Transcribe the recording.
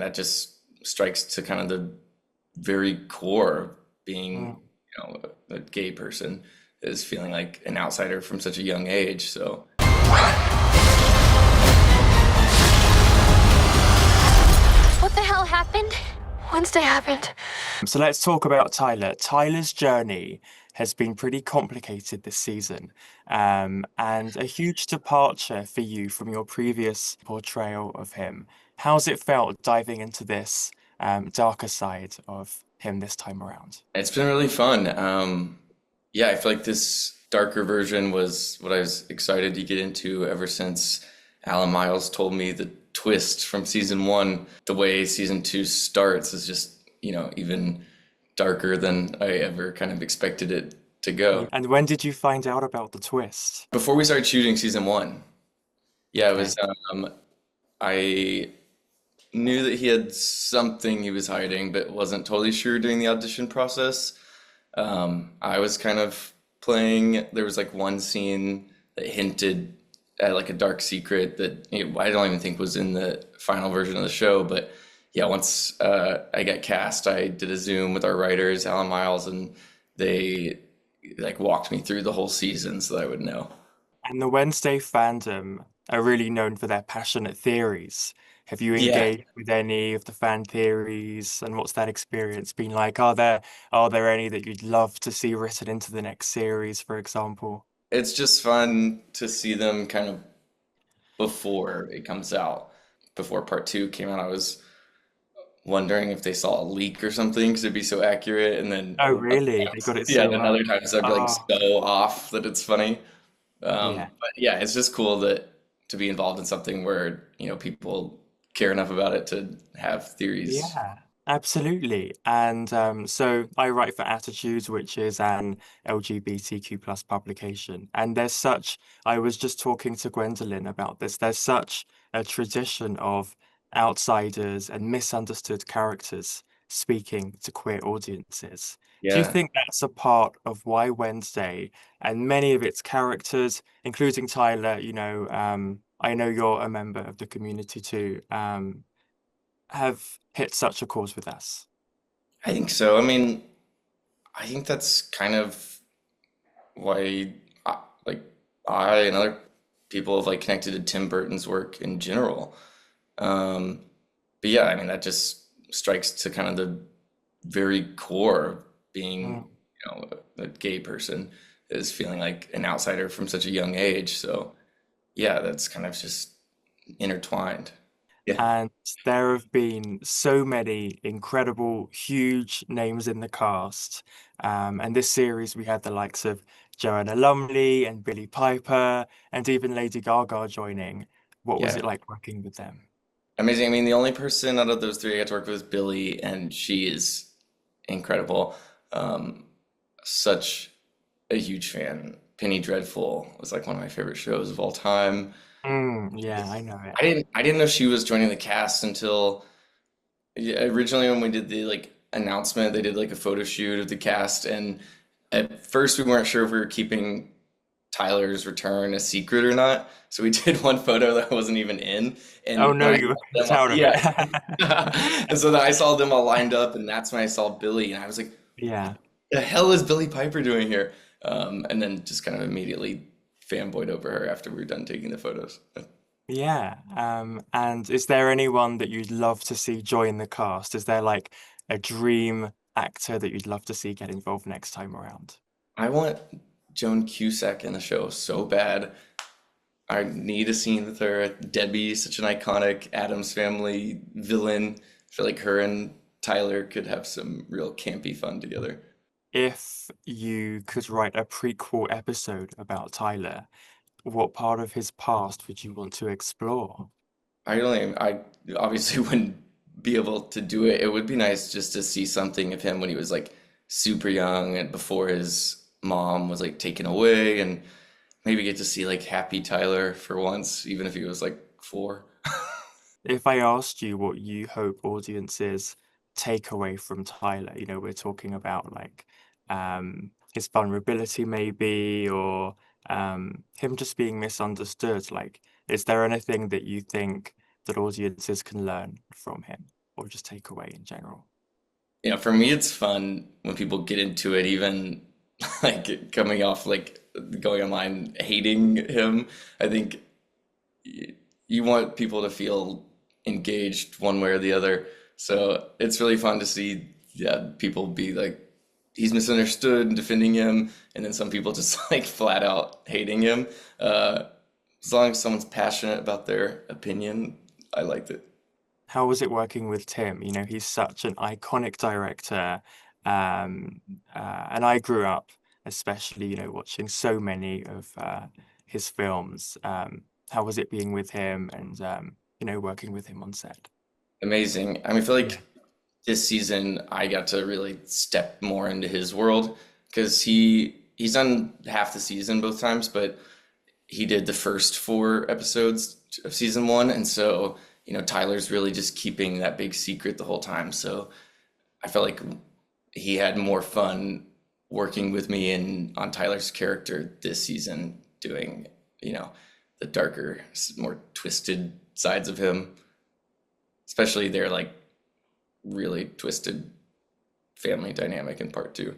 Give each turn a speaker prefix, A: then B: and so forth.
A: that just strikes to kind of the very core of being,
B: Mm.
A: a gay person is feeling like an outsider from such a young age. So
C: What the hell happened? Wednesday happened.
B: So let's talk about Tyler. Tyler's journey has been pretty complicated this season, and a huge departure for you from your previous portrayal of him. How's it felt diving into this darker side of him this time around?
A: it's been really fun. Yeah, I feel like this darker version was what I was excited to get into ever since Alan Miles told me the twist from season one. The way season two starts is just, even darker than I ever kind of expected it to
B: Yeah.
A: go.
B: And when did you find out about the twist?
A: Before we started shooting season one, yeah, it was,
B: Okay.
A: I knew that he had something he was hiding, but wasn't totally sure during the audition process. I was kind of playing, there was like one scene that hinted at like a dark secret that I don't even think was in the final version of the show. But yeah, once I got cast, I did a Zoom with our writers, Alan Miles, and they like walked me through the whole season so that I would know.
B: And the Wednesday fandom are really known for their passionate theories. Have you
A: Yeah,
B: engaged with any of the fan theories, and what's that experience been like? Are there any that you'd love to see written into the next series, for example?
A: it's just fun to see them kind of before it comes out. Before part two came out, I was wondering if they saw a leak or something because it'd be so accurate. And then,
B: Oh, really? They got it
A: yeah,
B: so
A: then
B: well.
A: other times I'd be like
B: Oh,
A: so off that it's funny.
B: yeah.
A: But yeah, it's just cool that to be involved in something where, people care enough about it to have theories.
B: Yeah, absolutely. And so I write for Attitudes, which is an LGBTQ plus publication. And I was just talking to Gwendolyn about this. There's such a tradition of outsiders and misunderstood characters speaking to queer audiences. Do you
A: Yeah.
B: think that's a part of why Wednesday and many of its characters, including Tyler, I know you're a member of the community too. Have hit such a chord with us.
A: I think so. I mean, I think that's kind of why, like, I and other people have like connected to Tim Burton's work in general. Um, but yeah, I mean, that just strikes to kind of the very core of being,
B: Mm.
A: a gay person is feeling like an outsider from such a young age. So yeah, that's kind of just intertwined. Yeah.
B: And there have been so many incredible, huge names in the cast. And this series, we had the likes of Joanna Lumley and Billie Piper, and even Lady Gaga joining. What was
A: Yeah.
B: it like working with them?
A: Amazing. I mean, the only person out of those three I got to work with is Billy, and she is incredible. Um, Such a huge fan. Penny Dreadful was like one of my favorite shows of all time.
B: Yeah, I know it.
A: I didn't know she was joining the cast until, yeah, originally when we did the like announcement, they did like a photo shoot of the cast, and at first we weren't sure if we were keeping Tyler's return a secret or not. So we did one photo that wasn't even in,
B: Oh
A: and when
B: no,
A: I
B: you were
A: saw
B: kicked
A: them,
B: out of it.
A: yeah, and so then I saw them all lined up, and that's when I saw Billy, and I was like,
B: Yeah.
A: "The hell is Billy Piper doing here?" And then just kind of immediately fanboyed over her after we were done taking the photos.
B: Yeah. And is there anyone that you'd love to see join the cast? Is there like a dream actor that you'd love to see get involved next time around?
A: I want Joan Cusack in the show so bad. I need a scene with her. Debbie, such an iconic Addams Family villain. I feel like her and Tyler could have some real campy fun together.
B: If you could write a prequel episode about Tyler, what part of his past would you want to explore?
A: I obviously wouldn't be able to do it. It would be nice just to see something of him when he was like super young and before his mom was like taken away, and maybe get to see like happy Tyler for once, even if he was like 4.
B: If I asked you what you hope audiences take away from Tyler, we're talking about like his vulnerability maybe, or him just being misunderstood. Like, is there anything that you think that audiences can learn from him? or just take away in general?
A: Yeah, for me, it's fun when people get into it, even like coming off like going online hating him. I think y- you want people to feel engaged one way or the other. So it's really fun to see, yeah, people be like, he's misunderstood and defending him, and then some people just like flat out hating him. Uh, as long as someone's passionate about their opinion, I liked it.
B: How was it working with Tim? You know, he's such an iconic director. Um, and I grew up, especially, you know, watching so many of his films. How was it being with him and, you know, working with him on set?
A: Amazing. I mean, I feel
B: Yeah.
A: like this season I got to really step more into his world because he's done half the season both times, but he did the first 4 episodes of season 1, and so Tyler's really just keeping that big secret the whole time. So I felt like he had more fun working with me and on Tyler's character this season, doing you know the darker, more twisted sides of him, especially their like really twisted family dynamic in part 2.